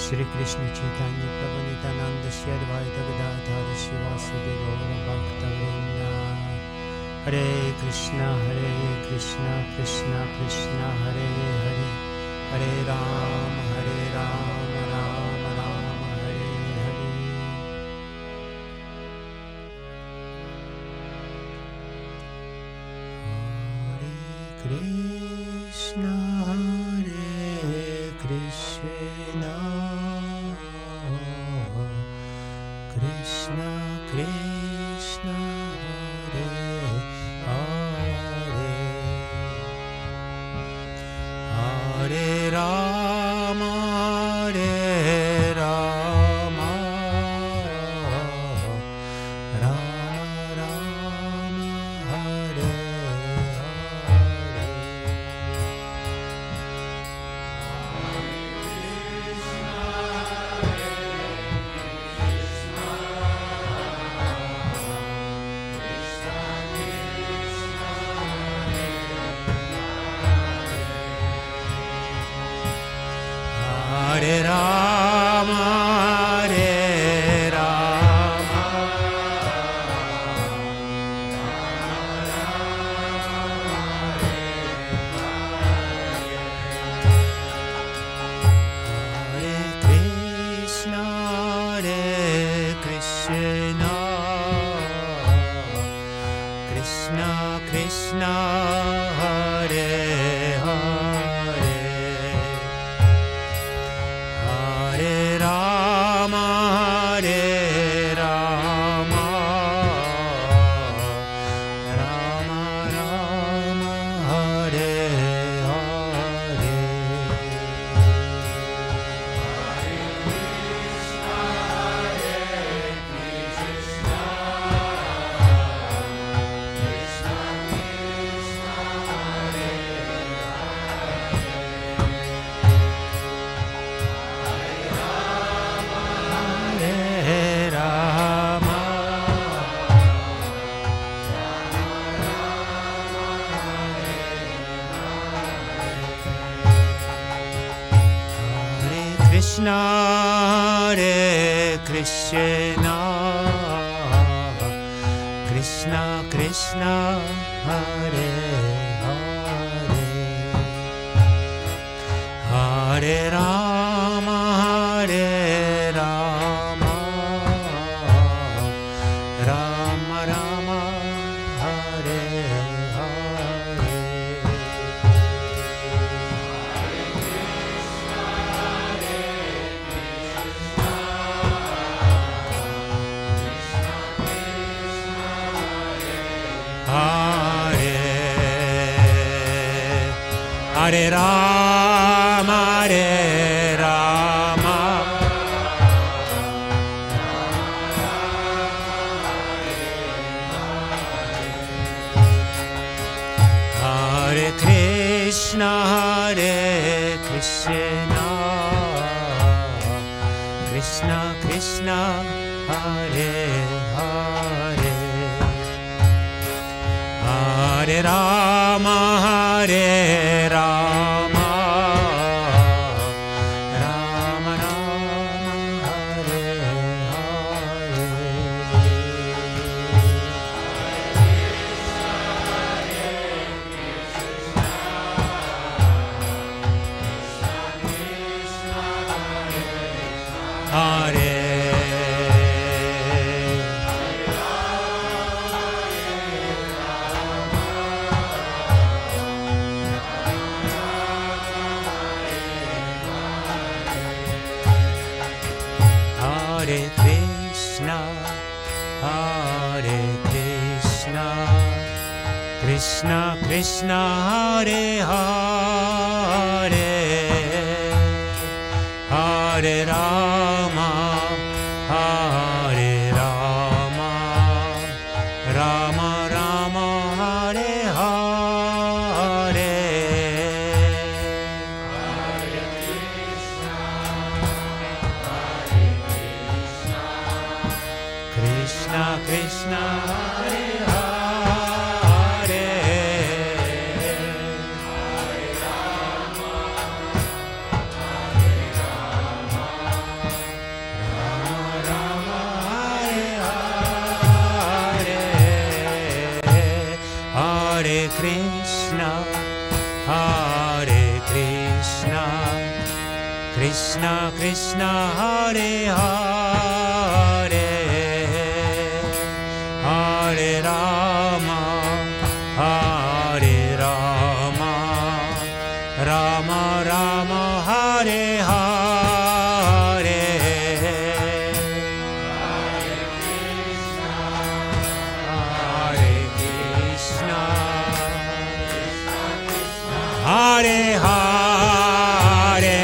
Shri Krishna Chaitanya Prabhu Nityanand Shri Advaita Gadadhar शिवासुदि गौरभक्तवृंद। Hare Krishna Krishna Krishna Hare Hare, Hare Ram Ram Ram Hare Hare. Hare Krishna Krishna Krishna Krishna Hare Hare, Hare Ram Ram Ram Hare Hare Ram Hare Krishna Krishna Krishna Hare Hare, Hare Ram Ram Ram Ram Hare Hare. Krishna Hare Krishna Krishna Krishna Hare Hare, Hare Rama Rama Rama Hare Hare। Hare Rama Hare Krishna Krishna Krishna Hare Hare, Hare Rama Rama Rama Hare Hare। Hare Krishna Krishna Krishna Hare Hare, Hare Rama Rama Rama Hare Hare, Hare Krishna Krishna Hare Hare, Hare Rama Krishna, Hare Krishna, Krishna Krishna, Hare Hare, Hare Rama, Hare Rama, Rama Rama, Hare Hare. Hare Hare,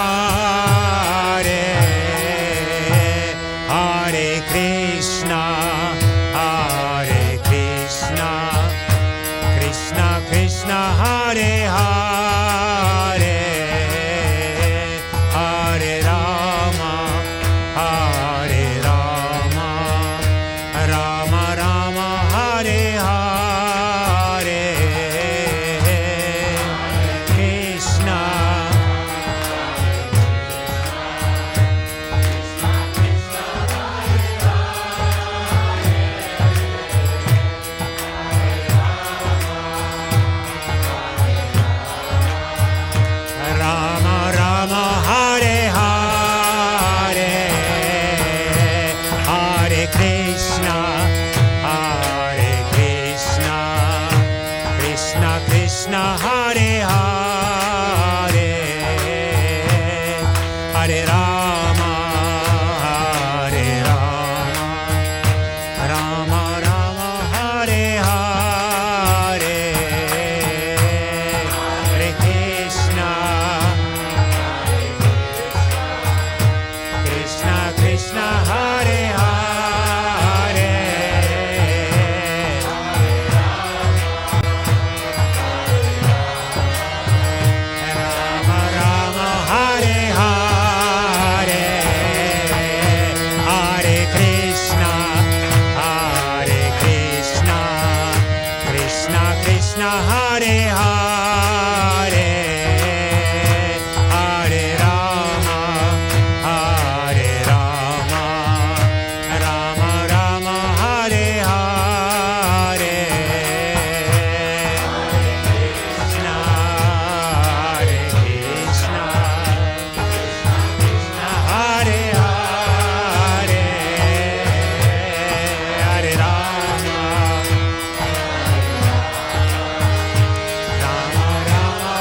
Hare Hare Krishna, Hare Krishna, Krishna Krishna, Hare Hare, Hare Rama, Hare Rama, Rama Rama, Hare Hare, Krishna. Rama Rama, Hare Hare, Hare Krishna, Hare Krishna, Krishna Krishna, Hare Hare, Hare Rama, Hare Rama, Rama Rama, Hare Hare, Hare Krishna, Krishna Krishna, Hare Hare, Rama Rama, Hare Hare, Hare Krishna, Hare Krishna, Krishna Krishna, Hare Hare, Hare Rama, Hare Rama, Rama Rama, Hare Hare, Krishna, Hare Krishna, Hare Hare, Hare Rama, Rama Rama,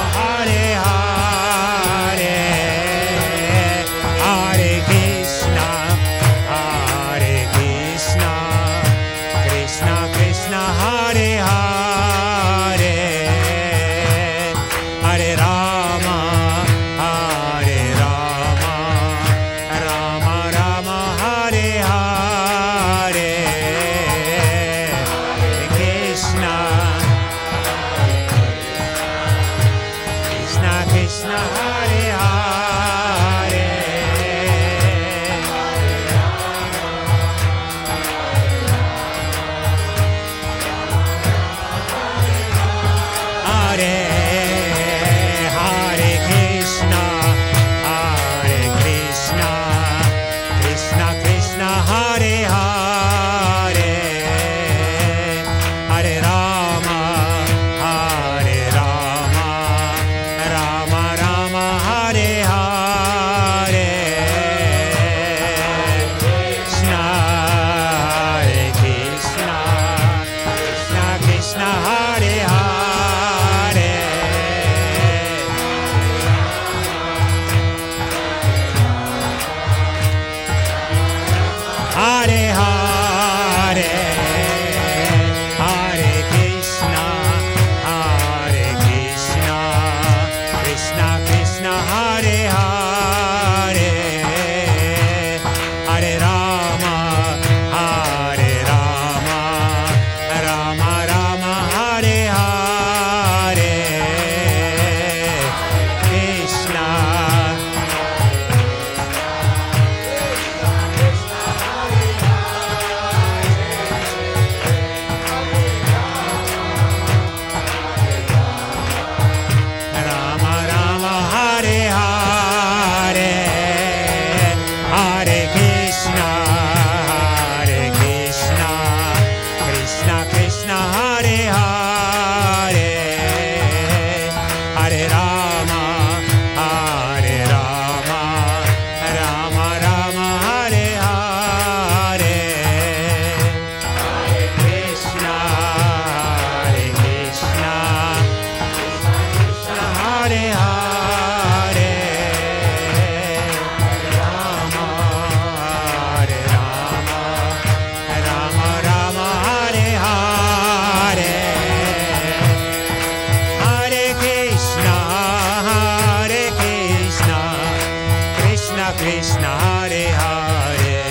Krishna Hare Hare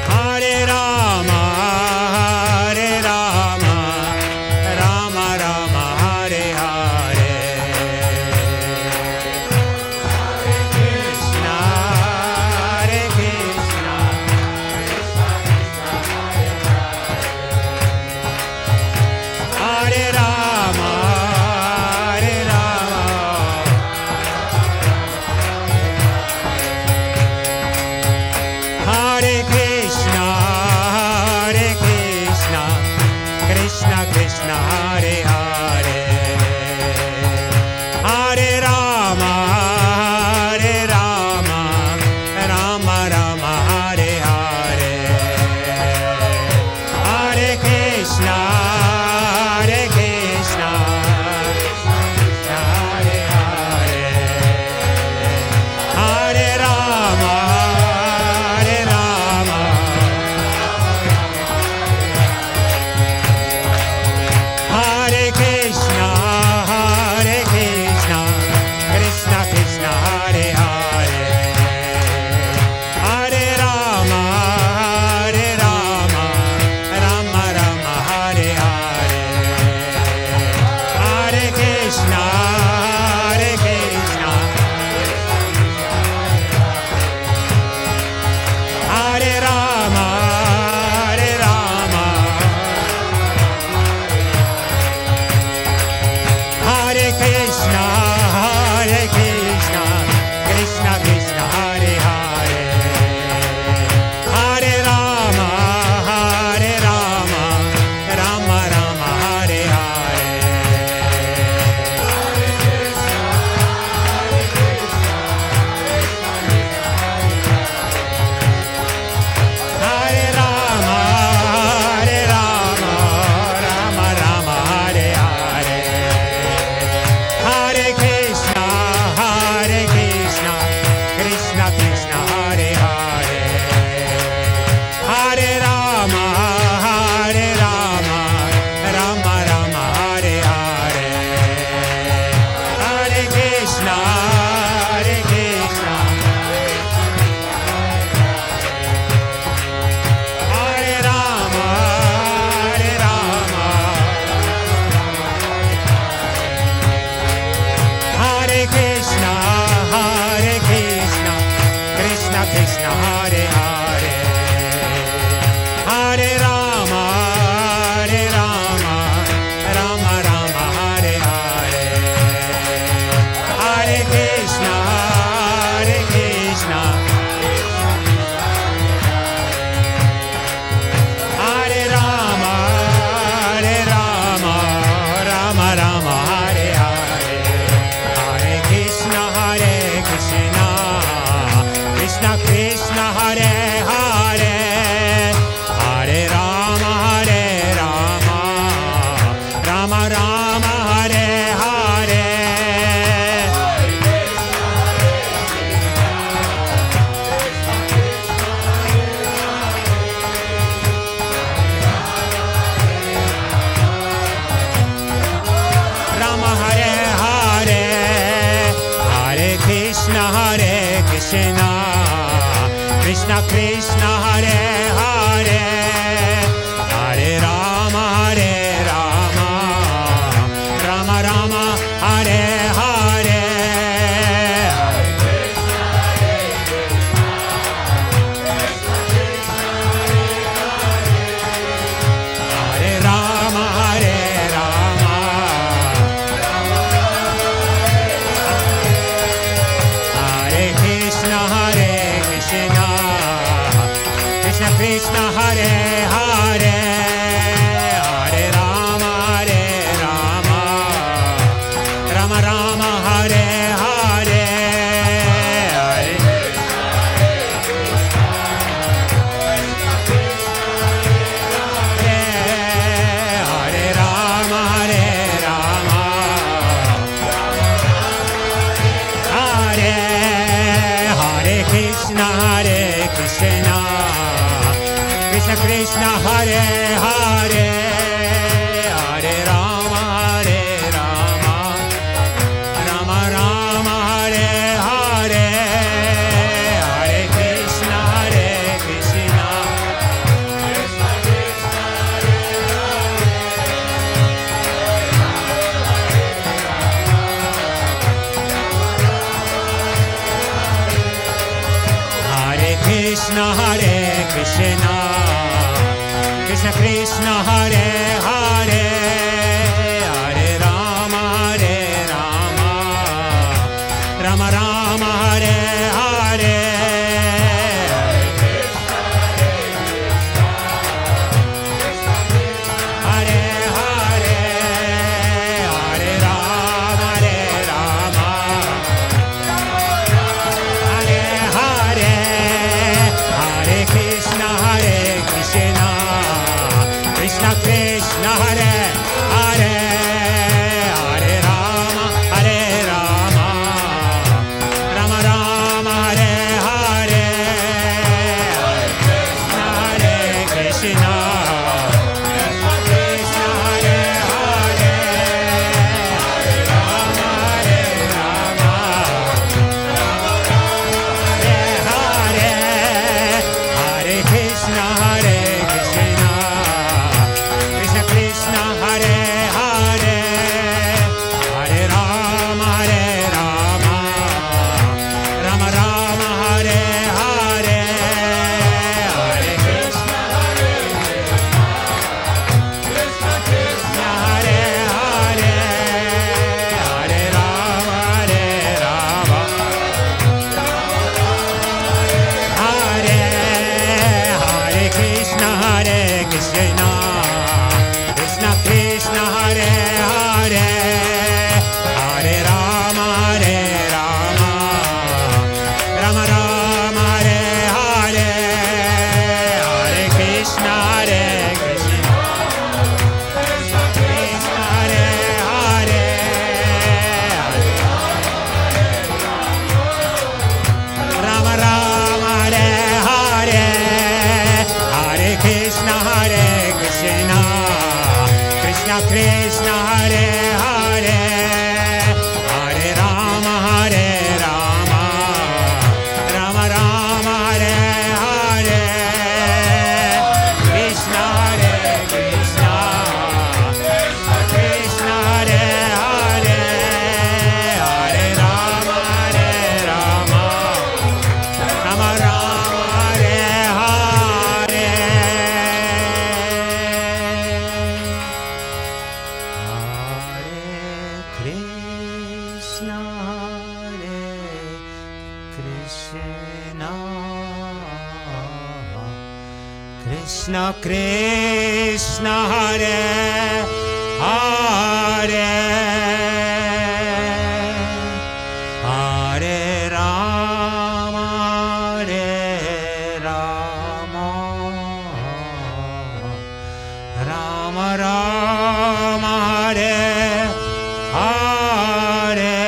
Hare Rama Rama Rama Hare Hare Hare Krishna Hare Rama Hare Krishna Krishna Krishna Hare Hare Hare Rama Rama Rama Hare Hare Hare Krishna Hare Hare Hare Rama Hare Krishna Krishna Krishna Hare Hare Hare Rama Rama Rama Hare Hare Hare Krishna Hare Rama Hare Krishna Krishna Krishna Hare Hare Hare Rama Rama Rama Hare Hare Hare Rama Rama Rama Hare Hare Hare Krishna Krishna Krishna Hare Hare Hare Rama Rama Rama Hare Hare Hare Krishna Hare Rama Hare Krishna Krishna Krishna Hare Hare Hare Rama Rama Rama Hare Hare Hare Krishna Hare Rama Rama Rama Hare Hare Hare Krishna Krishna Krishna Hare Hare Hare Rama Rama Rama Hare Hare Rama Hare Hare Hare Krishna Krishna Krishna Hare Hare Hare Rama Rama Rama Hare Hare Hare Rama Hare Krishna Krishna Hare Hare Hare Rama Rama Rama Hare Hare Hare Rama Hare Krishna Krishna Krishna Hare Hare Hare Rama Rama Rama Hare Hare Krishna Krishna Krishna Hare Hare Hare Rama Rama Rama Hare Hare Krishna Hare Hare Hare Rama Rama Rama Hare Hare Hare Krishna Krishna Hare Hare Rama Hare Hare Hare Krishna Hare Krishna Krishna Hare Hare Hare Rama Rama Rama Hare Hare Hare Krishna Krishna Krishna Hare Hare Hare Rama Hare Hare Krishna Hare Krishna Krishna Hare Hare Hare Rama Rama Rama Hare Hare Hare Krishna Krishna Krishna Hare Hare Rama Rama Hare Hare Hare Krishna Krishna Krishna Krishna Hare Hare Hare Rama Rama Rama Hare Hare Krishna Krishna Krishna Hare Hare Hare Rama Rama Rama Hare Hare Krishna Krishna Hare Hare Hare Rama Rama Rama Hare Hare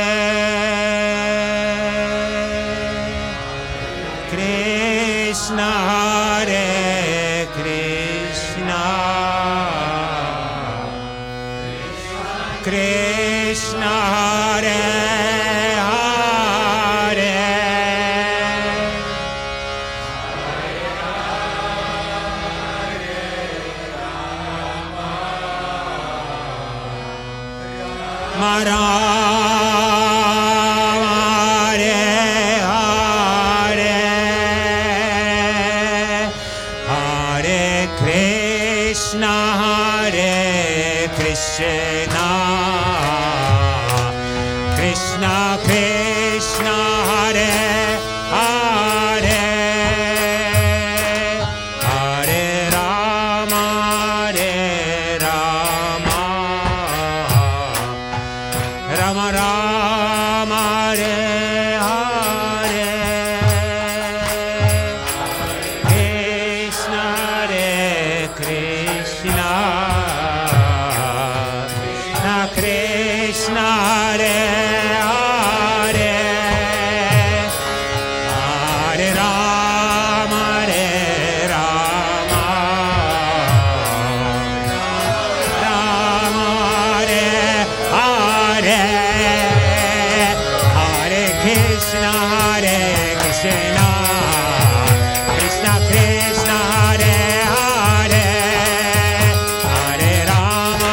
Krishna Hare Krishna Krishna Hare Hare Rama Hare Hare Hare Krishna Hare Krishna Krishna Krishna Hare Hare Hare Rama Rama Rama Hare Hare Krishna Krishna Krishna Hare Hare Hare Rama Rama Hare Hare Hare Krishna Krishna Krishna Krishna Hare Hare Hare Rama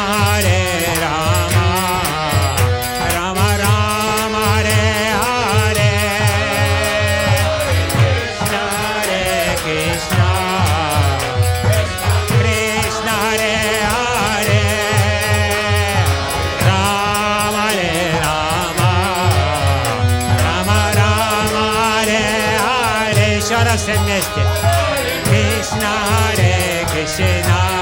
раз все вместе. Кришна, Харе Кришна.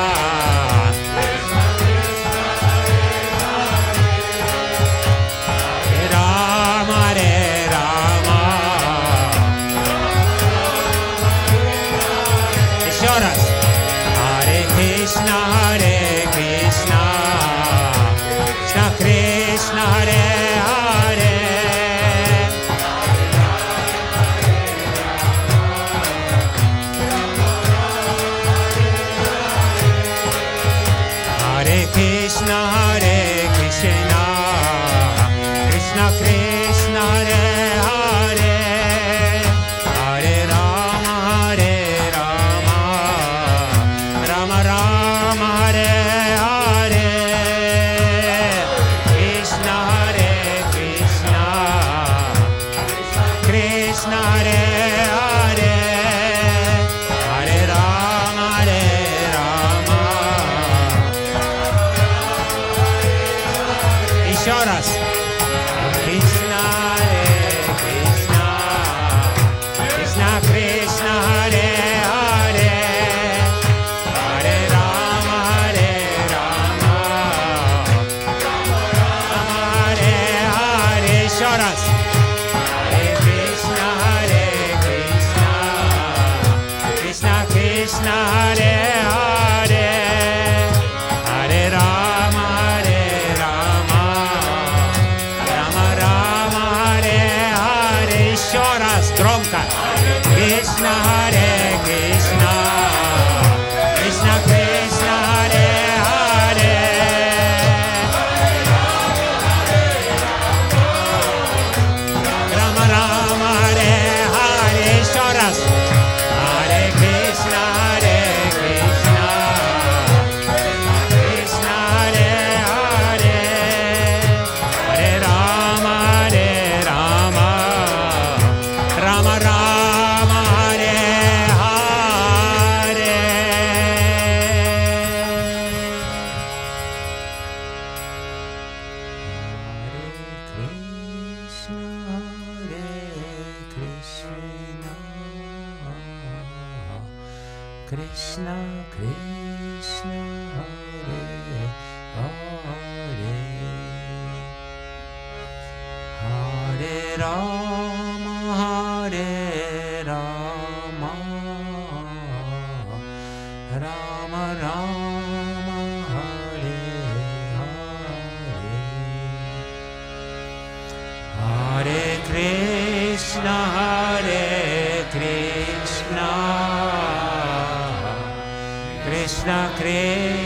Krishna, Krishna, Hare Hare, Hare Rama, Hare Rama, Rama Rama, Hare Hare, Hare Krishna, Hare Krishna, Krishna Krishna